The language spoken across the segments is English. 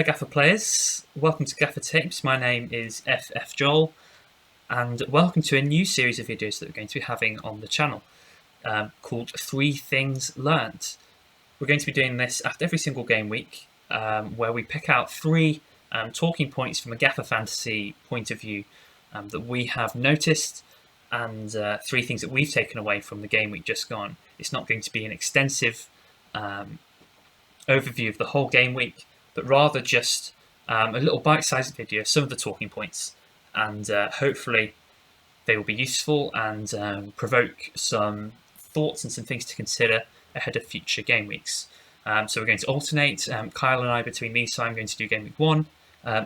Hello Gaffr players, welcome to Gaffr Tips. My name is FF Joel and welcome to a new series of videos that we're going to be having on the channel called 3 Things Learnt. We're going to be doing this after every single game week where we pick out 3 talking points from a Gaffr Fantasy point of view that we have noticed and 3 things that we've taken away from the game week just gone. It's not going to be an extensive overview of the whole game week, but rather just a little bite-sized video, some of the talking points, and hopefully they will be useful and provoke some thoughts and some things to consider ahead of future game weeks. So we're going to alternate, Kyle and I, between these. So I'm going to do game week 1,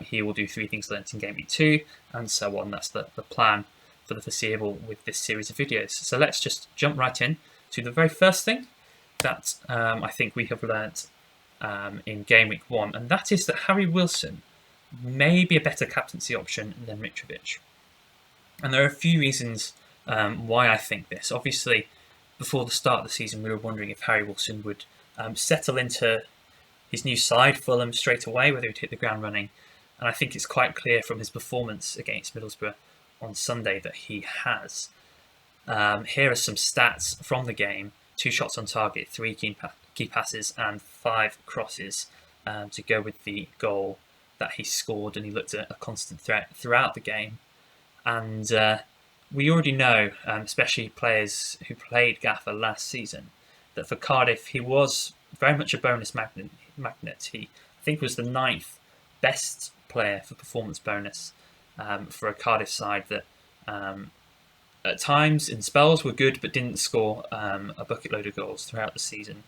he will do 3 things learnt in game week 2, and so on. That's the plan for the foreseeable with this series of videos. So let's just jump right in to the very first thing that I think we have learnt in game week 1, and that is that Harry Wilson may be a better captaincy option than Mitrovic. And there are a few reasons why I think this. Obviously, before the start of the season, we were wondering if Harry Wilson would settle into his new side, Fulham, straight away, whether he'd hit the ground running. And I think it's quite clear from his performance against Middlesbrough on Sunday that he has. Here are some stats from the game: 2 shots on target, 3 key passes and 5 crosses to go with the goal that he scored, and he looked at a constant threat throughout the game. And we already know, especially players who played Gaffr last season, that for Cardiff he was very much a bonus magnet. He, I think, was the 9th best player for performance bonus for a Cardiff side that at times in spells were good but didn't score a bucket load of goals throughout the season.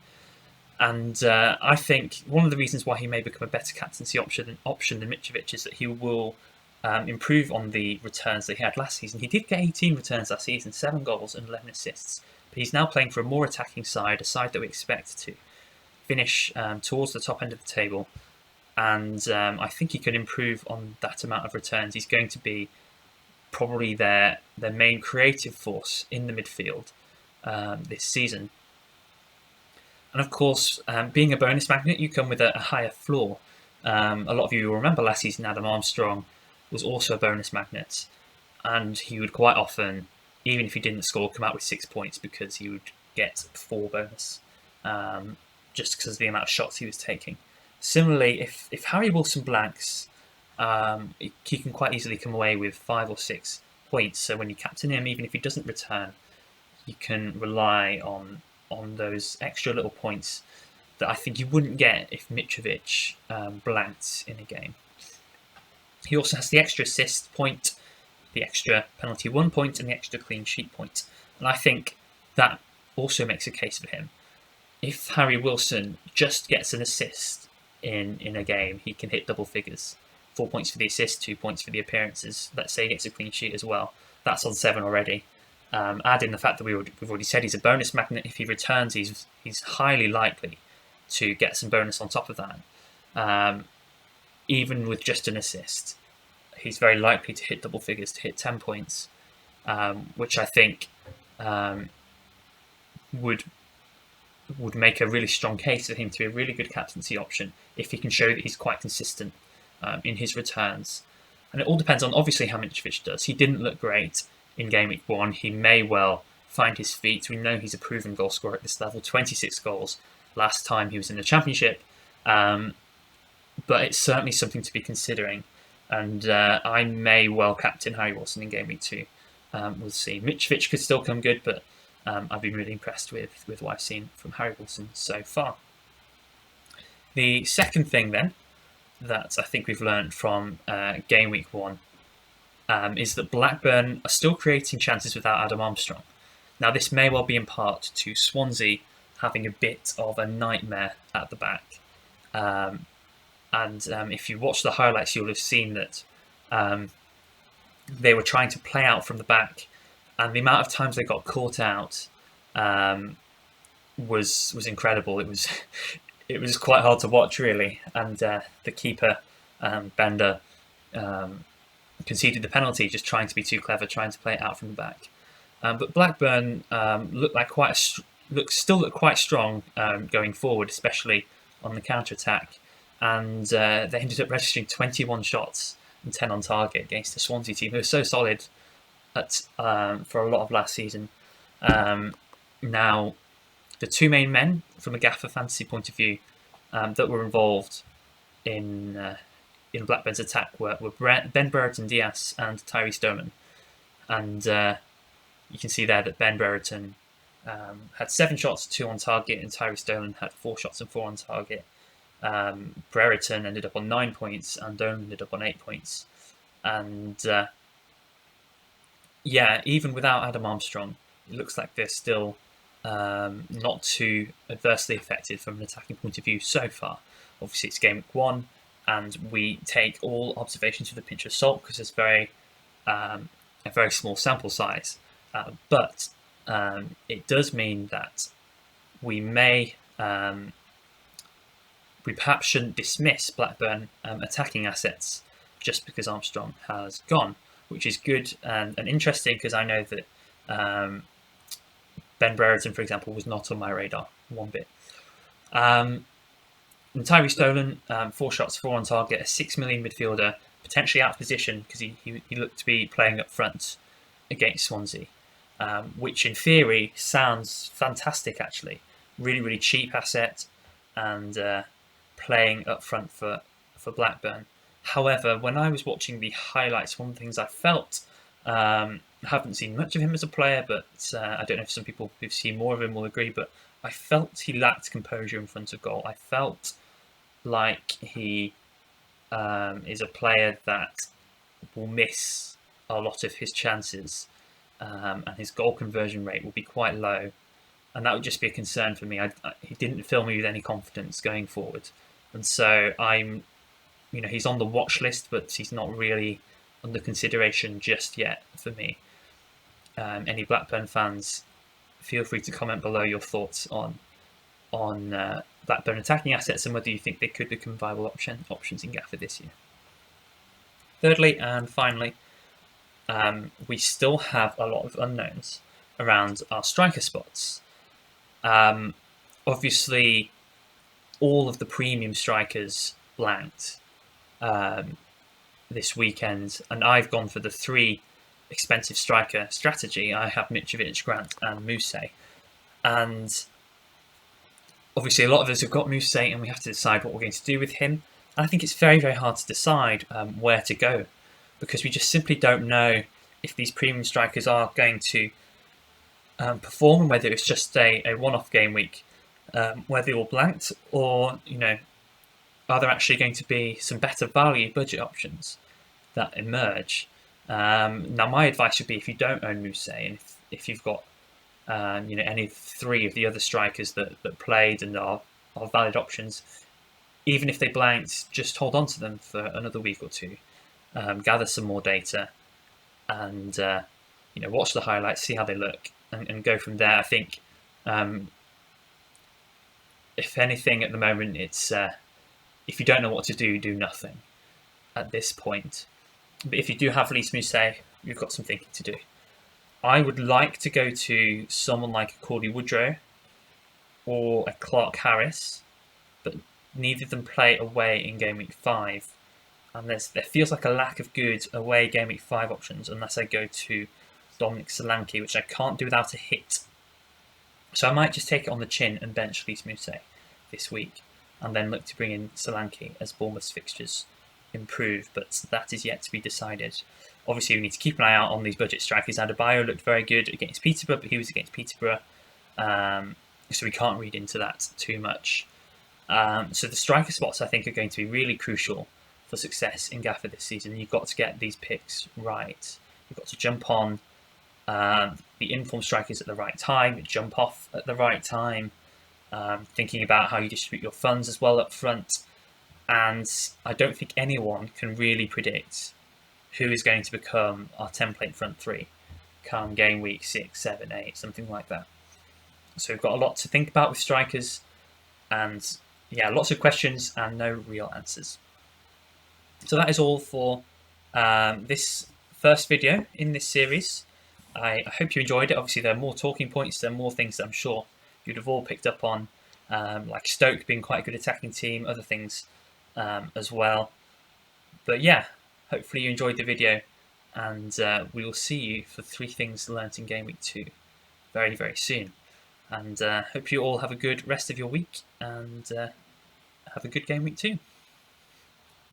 And I think one of the reasons why he may become a better captaincy option than Mitrovic is that he will improve on the returns that he had last season. He did get 18 returns last season, 7 goals and 11 assists. But he's now playing for a more attacking side, a side that we expect to finish towards the top end of the table. And I think he can improve on that amount of returns. He's going to be probably their main creative force in the midfield this season. And of course, being a bonus magnet, you come with a higher floor. A lot of you will remember last season Adam Armstrong was also a bonus magnet, and he would quite often, even if he didn't score, come out with 6 points because he would get 4 bonus, just because of the amount of shots he was taking. Similarly, if Harry Wilson blanks, he can quite easily come away with 5 or 6 points. So when you captain him, even if he doesn't return, you can rely on those extra little points that I think you wouldn't get if Mitrovic blanked in a game. He also has the extra assist point, the extra penalty 1 point, and the extra clean sheet point. And I think that also makes a case for him. If Harry Wilson just gets an assist in a game, he can hit double figures. 4 points for the assist, 2 points for the appearances. Let's say he gets a clean sheet as well. That's on 7 already. Add in the fact that we've already said he's a bonus magnet. If he returns, he's highly likely to get some bonus on top of that. Even with just an assist, he's very likely to hit double figures, to hit 10 points, which I think would make a really strong case for him to be a really good captaincy option if he can show that he's quite consistent in his returns. And it all depends on, obviously, how Mitrovic does. He didn't look great in game week 1. He may well find his feet. We know he's a proven goal scorer at this level, 26 goals last time he was in the Championship. But it's certainly something to be considering. And I may well captain Harry Wilson in game week 2. We'll see. Mitrovic could still come good, but I've been really impressed with what I've seen from Harry Wilson so far. The second thing then that I think we've learned from game week 1 is that Blackburn are still creating chances without Adam Armstrong. Now, this may well be in part to Swansea having a bit of a nightmare at the back. And if you watch the highlights, you'll have seen that they were trying to play out from the back, and the amount of times they got caught out was incredible. It was quite hard to watch, really. And the keeper, Bender, conceded the penalty, just trying to be too clever, trying to play it out from the back. But Blackburn still look quite strong going forward, especially on the counter attack. and they ended up registering 21 shots and 10 on target against the Swansea team, who was so solid for a lot of last season. Now, the two main men from a Gaffr Fantasy point of view that were involved in Blackburn's attack were Ben Brereton Diaz and Tyree Stoneman. And you can see there that Ben Brereton had 7 shots, 2 on target, and Tyree Stoneman had 4 shots and 4 on target. Brereton ended up on 9 points, and Dolan ended up on 8 points. And even without Adam Armstrong, it looks like they're still not too adversely affected from an attacking point of view so far. Obviously, it's game week 1, and we take all observations with a pinch of salt because it's a very small sample size. But it does mean that we perhaps shouldn't dismiss Blackburn attacking assets just because Armstrong has gone, which is good and interesting because I know that Ben Brereton, for example, was not on my radar one bit. And Tyree Stoneman, 4 shots, 4 on target, a 6 million midfielder, potentially out of position because he looked to be playing up front against Swansea, which in theory sounds fantastic actually. Really, really cheap asset and playing up front for Blackburn. However, when I was watching the highlights, one of the things I felt, I haven't seen much of him as a player, but I don't know if some people who've seen more of him will agree, but I felt he lacked composure in front of goal. I felt like he is a player that will miss a lot of his chances, and his goal conversion rate will be quite low, and that would just be a concern for me. He didn't fill me with any confidence going forward, and so he's on the watch list, but he's not really under consideration just yet for me. Any Blackburn fans, feel free to comment below your thoughts on Blackburn attacking assets and whether you think they could become viable options in Gaffr this year. Thirdly and finally, we still have a lot of unknowns around our striker spots. Obviously, all of the premium strikers blanked this weekend, and I've gone for the 3 expensive striker strategy. I have Mitrovic, Grant, and Mousset, and obviously a lot of us have got Mousset, and we have to decide what we're going to do with him. And I think it's very, very hard to decide where to go because we just simply don't know if these premium strikers are going to perform, and whether it's just a one-off game week where they all blanked, or are there actually going to be some better value budget options that emerge? Now, my advice would be, if you don't own Mousset, and if you've got any 3 of the other strikers that played and are valid options, even if they blanked, just hold on to them for another week or 2, gather some more data, and watch the highlights, see how they look, and go from there. I think, if anything, at the moment, it's if you don't know what to do, do nothing at this point. But if you do have Lys Mousset, you've got some thinking to do. I would like to go to someone like a Cordy Woodrow or a Clark Harris, but neither of them play away in game week 5. And there feels like a lack of good away game week 5 options unless I go to Dominic Solanke, which I can't do without a hit. So I might just take it on the chin and bench Lys Mousset this week, and then look to bring in Solanke as Bournemouth's fixtures improve, but that is yet to be decided. Obviously, we need to keep an eye out on these budget strikers. Adebayo looked very good against Peterborough, but he was against Peterborough, so we can't read into that too much. So the striker spots, I think, are going to be really crucial for success in Gaffr this season. You've got to get these picks right. You've got to jump on the informed strikers at the right time, jump off at the right time, thinking about how you distribute your funds as well up front. And I don't think anyone can really predict who is going to become our template front 3 come game week 6, 7, 8, something like that. So we've got a lot to think about with strikers, and lots of questions and no real answers. So that is all for this first video in this series. I hope you enjoyed it. Obviously, there are more talking points, there are more things that I'm sure you'd have all picked up on, like Stoke being quite a good attacking team, other things as well. But yeah, hopefully you enjoyed the video, and we will see you for 3 things learnt in Game Week 2 very, very soon. And hope you all have a good rest of your week, and have a good Game Week 2.